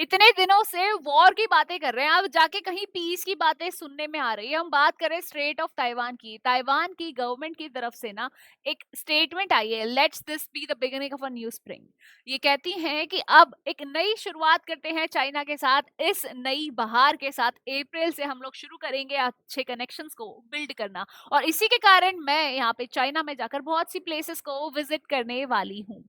इतने दिनों से वॉर की बातें कर रहे हैं, अब जाके कहीं पीस की बातें सुनने में आ रही है। हम बात करें स्ट्रेट ऑफ ताइवान की। ताइवान की गवर्नमेंट की तरफ से ना एक स्टेटमेंट आई है, let's this be the beginning of a new spring. ये कहती हैं कि अब एक नई शुरुआत करते हैं चाइना के साथ। इस नई बहार के साथ अप्रैल से हम लोग शुरू करेंगे अच्छे कनेक्शंस को बिल्ड करना। और इसी के कारण मैं यहाँ पे चाइना में जाकर बहुत सी प्लेसेस को विजिट करने वाली हूँ।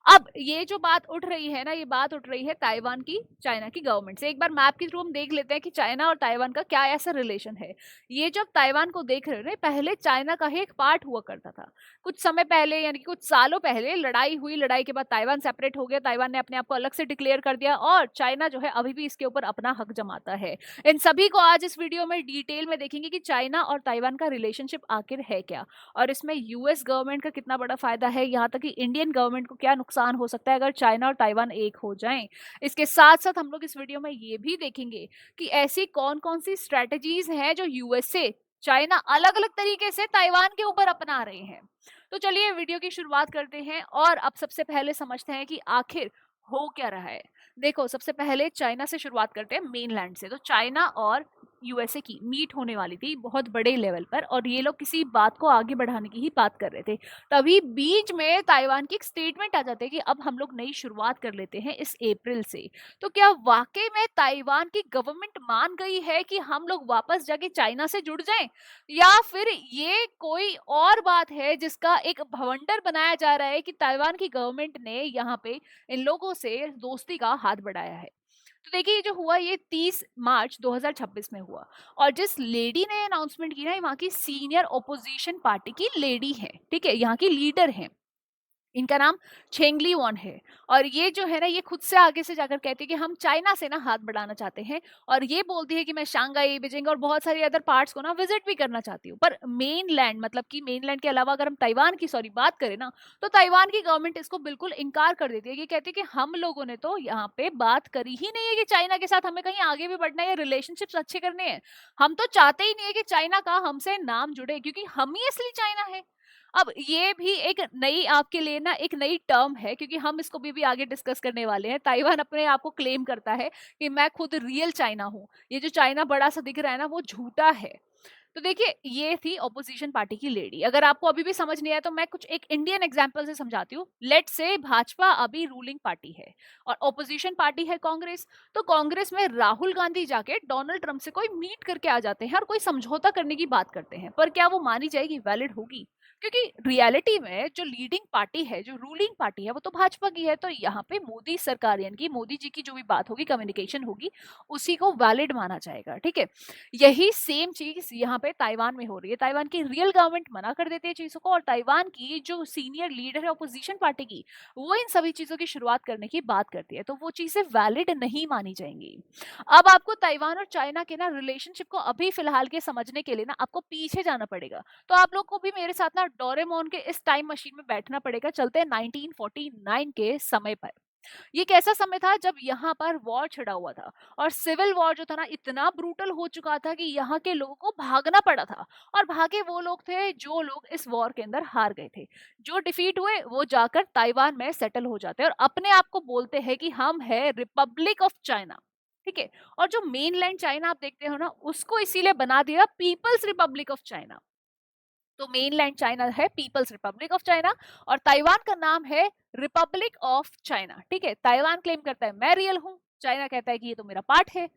अब ये जो बात उठ रही है ना, ये बात उठ रही है ताइवान की चाइना की गवर्नमेंट से। एक बार मैप के थ्रू हम देख लेते हैं कि चाइना और ताइवान का क्या ऐसा रिलेशन है। ये जब ताइवान को देख रहे हो ना, पहले चाइना का ही एक पार्ट हुआ करता था। कुछ समय पहले यानी कि कुछ सालों पहले लड़ाई हुई, लड़ाई के बाद ताइवान सेपरेट हो गया, ताइवान ने अपने आप को अलग से डिक्लेयर कर दिया और चाइना जो है अभी भी इसके ऊपर अपना हक जमाता है। इन सभी को आज इस वीडियो में डिटेल में देखेंगे कि चाइना और ताइवान का रिलेशनशिप आखिर है क्या, और इसमें यूएस गवर्नमेंट का कितना बड़ा फायदा है, यहाँ तक कि इंडियन गवर्नमेंट को क्या नुकसान हो सकता है अगर चाइना और ताइवान एक हो जाएं। इसके साथ साथ हम लोग इस वीडियो में ये भी देखेंगे कि ऐसी कौन कौन सी स्ट्रेटजीज हैं जो यूएसए चाइना अलग अलग तरीके से ताइवान के ऊपर अपना रहे हैं। तो चलिए वीडियो की शुरुआत करते हैं और अब सबसे पहले समझते हैं कि आखिर हो क्या रहा है। देखो, सबसे पहले चाइना से शुरुआत करते हैं, मेनलैंड से। तो चाइना और यूएसए की मीट होने वाली थी बहुत बड़े लेवल पर, और ये लोग किसी बात को आगे बढ़ाने की ही बात कर रहे थे। तभी बीच में ताइवान की एक स्टेटमेंट आ जाती है कि अब हम लोग नई शुरुआत कर लेते हैं इस अप्रैल से। तो क्या वाकई में ताइवान की गवर्नमेंट मान गई है कि हम लोग वापस जाके चाइना से जुड़ जाएं, या फिर ये कोई और बात है जिसका एक भवंडर बनाया जा रहा है कि ताइवान की गवर्नमेंट ने यहाँ पे इन लोगों से दोस्ती का हाथ बढ़ाया है। तो देखिए, ये जो हुआ ये 30 मार्च 2026 में हुआ। और जिस लेडी ने अनाउंसमेंट की ना, ये वहां की सीनियर ओपोजिशन पार्टी की लेडी है, ठीक है, यहाँ की लीडर है। इनका नाम छेंगली वॉन है। और ये जो है ना, ये खुद से आगे से जाकर कहती है कि हम चाइना से ना हाथ बढ़ाना चाहते हैं, और ये बोलती है कि मैं शंघाई, बीजिंग और बहुत सारी अदर पार्ट्स को ना विजिट भी करना चाहती हूँ। पर मेन लैंड, मतलब कि मेन लैंड के अलावा अगर हम ताइवान की बात करें ना, तो ताइवान की गवर्नमेंट इसको बिल्कुल इनकार कर देती है। ये कहती है कि हम लोगों ने तो यहाँ पे बात करी ही नहीं है कि चाइना के साथ हमें कहीं आगे भी बढ़ना है या रिलेशनशिप्स अच्छे करने हैं। हम तो चाहते ही नहीं है कि चाइना का हमसे नाम जुड़े, क्योंकि हम ही असली चाइना है। अब ये भी एक नई आपके लिए ना एक नई टर्म है, क्योंकि हम इसको भी आगे डिस्कस करने वाले हैं। ताइवान अपने आप को क्लेम करता है कि मैं खुद रियल चाइना हूँ, ये जो चाइना बड़ा सा दिख रहा है ना, वो झूठा है। तो देखिए, ये थी ऑपोजिशन पार्टी की लेडी। अगर आपको अभी भी समझ नहीं आया तो मैं कुछ एक इंडियन एग्जांपल से समझाती हूँ। लेट्स से भाजपा अभी रूलिंग पार्टी है और ऑपोजिशन पार्टी है कांग्रेस। तो कांग्रेस में राहुल गांधी जाके डोनाल्ड ट्रंप से कोई मीट करके आ जाते हैं और कोई समझौता करने की बात करते हैं, पर क्या वो मानी जाएगी, वैलिड होगी? क्योंकि रियलिटी में जो लीडिंग पार्टी है, जो रूलिंग पार्टी है, वो तो भाजपा की है। तो यहाँ पे मोदी सरकार यानी कि मोदी जी की जो भी बात होगी, कम्युनिकेशन होगी, उसी को वैलिड माना जाएगा, ठीक है। यही सेम चीज यहाँ पे ताइवान में हो रही है। ताइवान की रियल गवर्नमेंट मना कर देती है चीजों को, और ताइवान की जो सीनियर लीडर है अपोजिशन पार्टी की, वो इन सभी चीजों की शुरुआत करने की बात करती है। तो वो चीजें वैलिड नहीं मानी जाएंगी। अब आपको ताइवान और चाइना के ना रिलेशनशिप को अभी फिलहाल के समझने के लिए ना आपको पीछे जाना पड़ेगा। तो आप लोग को भी मेरे साथ ना डोरेमोन के इस टाइम मशीन में बैठना पड़ेगा। चलते हैं 1949 के समय पर। ये कैसा समय था जब यहाँ पर वॉर छिड़ा हुआ था, और सिविल वॉर जो था ना, इतना ब्रूटल हो चुका था कि यहाँ के लोगों को भागना पड़ा था। और भागे वो लोग थे जो लोग इस वॉर के अंदर हार गए थे। जो डिफीट हुए वो जाकर ताइवान में सेटल हो जाते हैं और अपने आप को बोलते हैं कि हम है रिपब्लिक ऑफ चाइना, ठीक है। और जो मेनलैंड चाइना आप देखते हो ना, उसको इसीलिए बना दिया पीपल्स रिपब्लिक ऑफ चाइना। तो मेनलैंड चाइना है पीपल्स रिपब्लिक ऑफ चाइना, और ताइवान का नाम है रिपब्लिक ऑफ चाइना, ठीक है। ताइवान क्लेम करता है मैं रियल हूं, चाइना कहता है कि ये तो मेरा पार्ट है।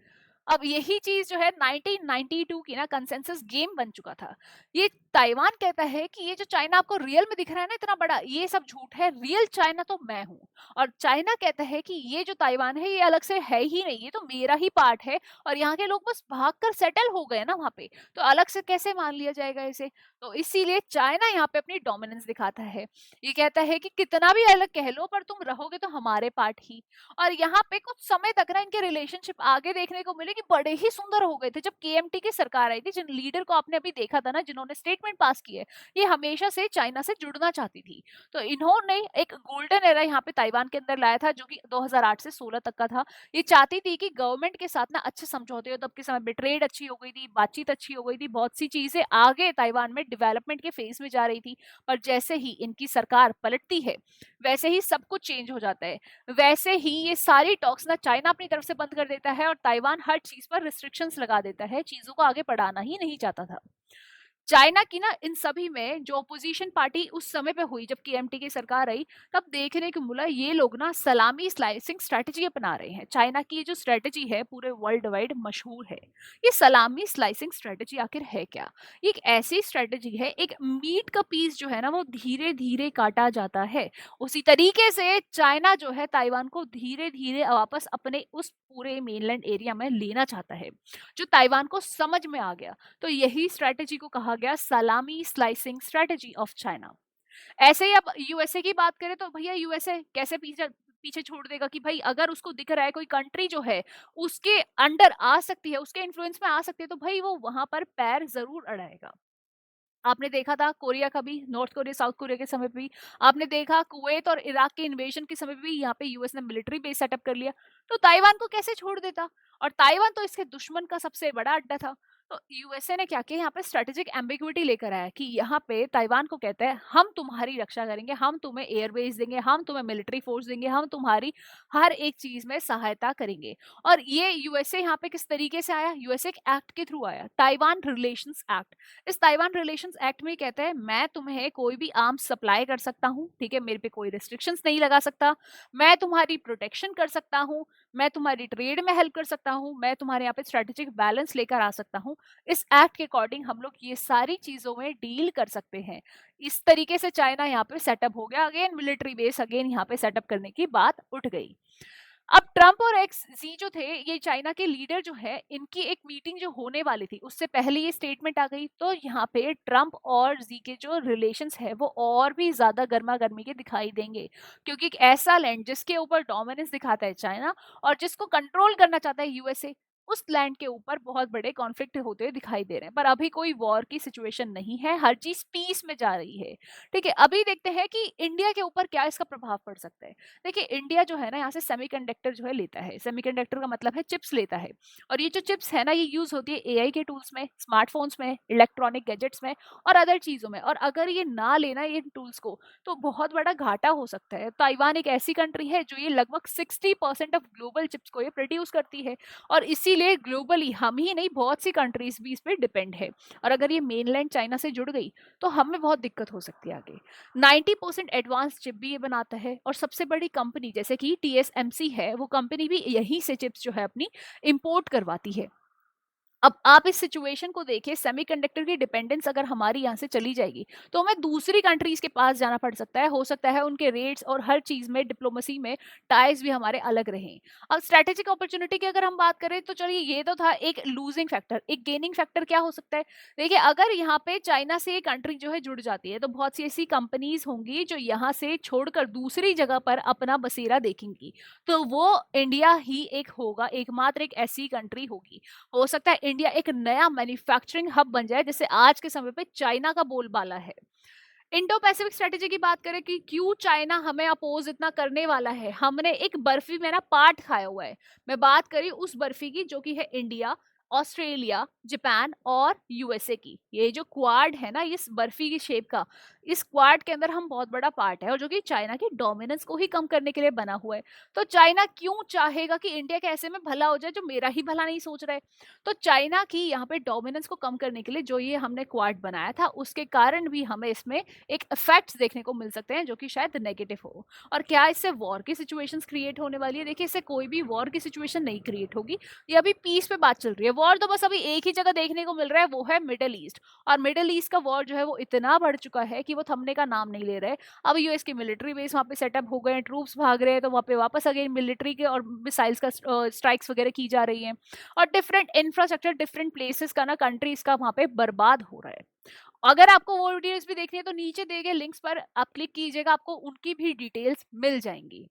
अब यही चीज जो है 1992 की ना कंसेंसस गेम बन चुका था। ये ताइवान कहता है कि ये जो चाइना आपको रियल में दिख रहा है ना इतना बड़ा, ये सब झूठ है, रियल चाइना तो मैं हूँ। और चाइना कहता है कि ये जो ताइवान है ये अलग से है ही नहीं, ये तो मेरा ही पार्ट है। और यहाँ के लोग बस भागकर सेटल हो गए ना वहां पे, तो अलग से कैसे मान लिया जाएगा इसे। तो इसीलिए चाइना यहाँ पे अपनी डोमिनेंस दिखाता है। ये कहता है कि कितना भी अलग कह लो, पर तुम रहोगे तो हमारे पार्ट ही। और यहाँ पे कुछ समय तक ना इनके रिलेशनशिप आगे देखने को मिले, बोले कि बड़े ही सुंदर हो गए थे जब केएमटी की सरकार आई थी। जिन लीडर को आपने अभी देखा था ना, जिन्होंने स्टेटमेंट पास किए, ये हमेशा से चाइना से जुड़ना चाहती थी। तो इन्होंने एक गोल्डन एरा यहाँ पे ताइवान के अंदर लाया था, जो कि 2008 से 16 तक का था। ये चाहती थी कि गवर्नमेंट के साथ ना अच्छे समझौते हो। तब के समय में ट्रेड अच्छी हो गई थी, बातचीत अच्छी हो गई थी, बहुत सी चीजें आगे ताइवान में डेवलपमेंट के फेज में जा रही थी। पर जैसे ही इनकी सरकार पलटती है, वैसे ही सब कुछ चेंज हो जाता है। वैसे ही ये सारी टॉक्स ना चाइना अपनी तरफ से बंद कर देता है और ताइवान हर चीज पर रिस्ट्रिक्शंस लगा देता है, चीजों को आगे बढ़ाना ही नहीं चाहता था। चाइना की ना इन सभी में जो अपोजिशन पार्टी उस समय पे हुई जब केएमटी की सरकार आई, तब देखने को मिला ये लोग ना सलामी स्लाइसिंग स्ट्रेटजी अपना रहे हैं। चाइना की ये जो स्ट्रेटजी है पूरे वर्ल्ड वाइड मशहूर है। ये सलामी स्लाइसिंग स्ट्रेटजी आखिर है क्या? ये एक ऐसी स्ट्रेटजी है, एक मीट का पीस जो है ना वो धीरे धीरे काटा जाता है। उसी तरीके से चाइना जो है ताइवान को धीरे धीरे वापस अपने उस पूरे मेनलैंड एरिया में लेना चाहता है, जो ताइवान को समझ में आ गया। तो यही स्ट्रेटजी को कहा गया सलामी स्लाइसिंग स्ट्रेटजी ऑफ चाइना। ऐसे ही अब यूएसए की बात करें तो भैया यूएसए कैसे पीछे पीछे छोड़ देगा कि भाई अगर उसको दिख रहा है कोई कंट्री जो है उसके अंडर आ सकती है, उसके इन्फ्लुएंस में आ सकती है, तो भाई वो वहां पर पैर जरूर अड़ाएगा। आपने देखा था कोरिया का भी, नॉर्थ कोरिया साउथ कोरिया के समय पे भी। आपने देखा कुवैत और इराक के इन्वेजन के समय पे भी यहाँ पे यूएस ने मिलिट्री बेस सेटअप कर लिया। तो ताइवान को कैसे छोड़ देता? और ताइवान तो इसके दुश्मन का सबसे बड़ा अड्डा था। तो यूएसए ने क्या किया, यहाँ पे स्ट्रेटेजिक एम्बिग्विटी लेकर आया कि यहाँ पे ताइवान को कहते हैं हम तुम्हारी रक्षा करेंगे, हम तुम्हें एयरबेस देंगे, हम तुम्हें मिलिट्री फोर्स देंगे, हम तुम्हारी हर एक चीज में सहायता करेंगे। और ये यूएसए यहाँ पे किस तरीके से आया? यूएसए एक एक्ट के थ्रू आया, ताइवान रिलेशंस एक्ट। इस ताइवान रिलेशंस एक्ट में कहता है मैं तुम्हें कोई भी आर्म्स सप्लाई कर सकता हूँ, ठीक है, मेरे पे कोई रिस्ट्रिक्शंस नहीं लगा सकता, मैं तुम्हारी प्रोटेक्शन कर सकता हूँ, मैं तुम्हारी ट्रेड में हेल्प कर सकता हूँ, मैं तुम्हारे यहाँ पे स्ट्रेटेजिक बैलेंस लेकर आ सकता हूँ। इस एक्ट के अकॉर्डिंग हम लोग ये सारी चीजों में डील कर सकते हैं। इस तरीके से चाइना यहाँ पे सेटअप हो गया, अगेन मिलिट्री बेस अगेन यहाँ पे सेटअप करने की बात उठ गई। अब ट्रम्प और एक्स जी जो थे, ये चाइना के लीडर जो है, इनकी एक मीटिंग जो होने वाली थी उससे पहले ये स्टेटमेंट आ गई। तो यहाँ पे ट्रम्प और जी के जो रिलेशंस है वो और भी ज्यादा गर्मा गर्मी के दिखाई देंगे, क्योंकि एक ऐसा लैंड जिसके ऊपर डोमिनेंस दिखाता है चाइना और जिसको कंट्रोल करना चाहता है यूएसए, उस लैंड के ऊपर बहुत बड़े कॉन्फ्लिक्ट होते हुए दिखाई दे रहे हैं। पर अभी कोई वॉर की सिचुएशन नहीं है, हर चीज पीस में जा रही है। ठीक है, अभी देखते हैं कि इंडिया के ऊपर क्या इसका प्रभाव पड़ सकता है। देखिए इंडिया जो है ना यहाँ से सेमीकंडक्टर जो है लेता है, सेमीकंडक्टर का मतलब है चिप्स लेता है। और ये जो चिप्स है ना ये यूज होती है एआई के टूल्स में, स्मार्टफोन्स में, इलेक्ट्रॉनिक गैजेट्स में और अदर चीजों में। और अगर ये ना लेना इन टूल्स को तो बहुत बड़ा घाटा हो सकता है। ताइवान एक ऐसी कंट्री है जो ये लगभग 60% ऑफ ग्लोबल चिप्स को ये प्रोड्यूस करती है और इसीलिए ग्लोबली हम ही नहीं बहुत सी कंट्रीज भी इस पर डिपेंड है। और अगर ये मेनलैंड चाइना से जुड़ गई तो हमें बहुत दिक्कत हो सकती है आगे। 90% एडवांस चिप भी ये बनाता है और सबसे बड़ी कंपनी जैसे कि टीएसएमसी है, वो कंपनी भी यहीं से चिप्स जो है अपनी इंपोर्ट करवाती है। अब आप इस सिचुएशन को देखिए, सेमीकंडक्टर की डिपेंडेंस अगर हमारी यहाँ से चली जाएगी तो हमें दूसरी कंट्रीज के पास जाना पड़ सकता है। हो सकता है उनके रेट्स और हर चीज में डिप्लोमेसी में टाइज भी हमारे अलग रहें। अब स्ट्रेटेजिक अपॉर्चुनिटी की अगर हम बात करें तो चलिए ये तो था एक लूजिंग फैक्टर, एक गेनिंग फैक्टर क्या हो सकता है? देखिए अगर यहाँ पे चाइना से कंट्री जो है जुड़ जाती है तो बहुत सी ऐसी कंपनीज होंगी जो यहाँ से छोड़कर दूसरी जगह पर अपना बसेरा देखेंगी। तो वो इंडिया ही एक होगा, एकमात्र एक ऐसी कंट्री होगी। हो सकता है इंडिया एक नया मैन्युफैक्चरिंग हब बन जाए, जैसे आज के समय पे चाइना का बोलबाला है। इंडो पैसिफिक स्ट्रेटेजी की बात करें कि क्यों चाइना हमें अपोज इतना करने वाला है, हमने एक बर्फी में ना पाट खाया हुआ है। मैं बात करी उस बर्फी की जो कि है इंडिया, ऑस्ट्रेलिया, जापान और यूएसए की। ये जो क्वाड है ना इस बर्फी की शेप का, इस क्वाड के अंदर हम बहुत बड़ा पार्ट है और जो कि चाइना की डोमिनेंस को ही कम करने के लिए बना हुआ है। तो चाइना क्यों चाहेगा कि इंडिया के ऐसे में भला हो जाए जो मेरा ही भला नहीं सोच रहा है? तो चाइना की यहाँ पे डोमिनेंस को कम करने के लिए जो ये हमने क्वाड बनाया था उसके कारण भी हमें इसमें एक इफेक्ट्स देखने को मिल सकते हैं जो कि शायद नेगेटिव हो। और क्या इससे वॉर की सिचुएशंस क्रिएट होने वाली है? देखिए इससे कोई भी वॉर की सिचुएशन नहीं क्रिएट होगी, ये अभी पीस पे बात चल रही है। वॉर तो बस अभी एक ही जगह देखने को मिल रहा है, वो है मिडिल ईस्ट। और मिडिल ईस्ट का वॉर जो है वो इतना बढ़ चुका है कि वो थमने का नाम नहीं ले रहे। अब यूएस की मिलिट्री बेस वहाँ पे सेटअप हो गए हैं, ट्रूप्स भाग रहे हैं, तो वहाँ पे वापस अगेन मिलिट्री के और मिसाइल्स का स्ट्राइक्स वगैरह की जा रही हैं। और डिफरेंट इंफ्रास्ट्रक्चर डिफरेंट प्लेसेस का ना कंट्रीज का वहाँ पे बर्बाद हो रहा है। अगर आपको वो वीडियोस भी देखनी है तो नीचे दिए गए लिंक्स पर आप क्लिक कीजिएगा, आपको उनकी भी डिटेल्स मिल जाएंगी।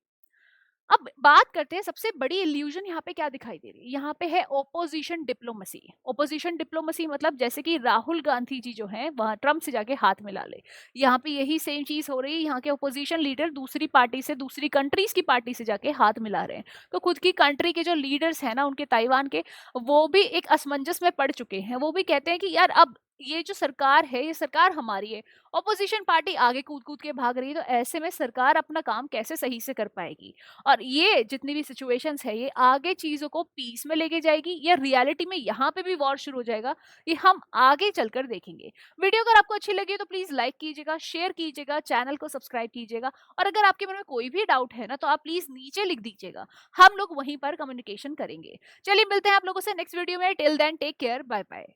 अब बात करते हैं सबसे बड़ी इल्यूजन यहाँ पे क्या दिखाई दे रही है, यहाँ पे है ओपोजिशन डिप्लोमेसी। ओपोजिशन डिप्लोमेसी मतलब जैसे कि राहुल गांधी जी जो हैं वहां ट्रम्प से जाके हाथ मिला ले, यहाँ पे यही सेम चीज हो रही है, यहाँ के ओपोजिशन लीडर दूसरी पार्टी से, दूसरी कंट्रीज की पार्टी से जाके हाथ मिला रहे हैं। तो खुद की कंट्री के जो लीडर्स हैं ना उनके, ताइवान के, वो भी एक असमंजस में पड़ चुके हैं। वो भी कहते हैं कि यार अब ये जो सरकार है ये सरकार हमारी है, ऑपोजिशन पार्टी आगे कूद कूद के भाग रही है, तो ऐसे में सरकार अपना काम कैसे सही से कर पाएगी। और ये जितनी भी सिचुएशंस है ये आगे चीजों को पीस में लेके जाएगी या रियलिटी में यहाँ पे भी वॉर शुरू हो जाएगा, ये हम आगे चलकर देखेंगे। वीडियो अगर आपको अच्छी लगी तो प्लीज लाइक कीजिएगा, शेयर कीजिएगा, चैनल को सब्सक्राइब कीजिएगा, और अगर आपके मन में कोई भी डाउट है ना तो आप प्लीज नीचे लिख दीजिएगा, हम लोग वहीं पर कम्युनिकेशन करेंगे। चलिए मिलते हैं आप लोगों से नेक्स्ट वीडियो में, till then take care, bye bye.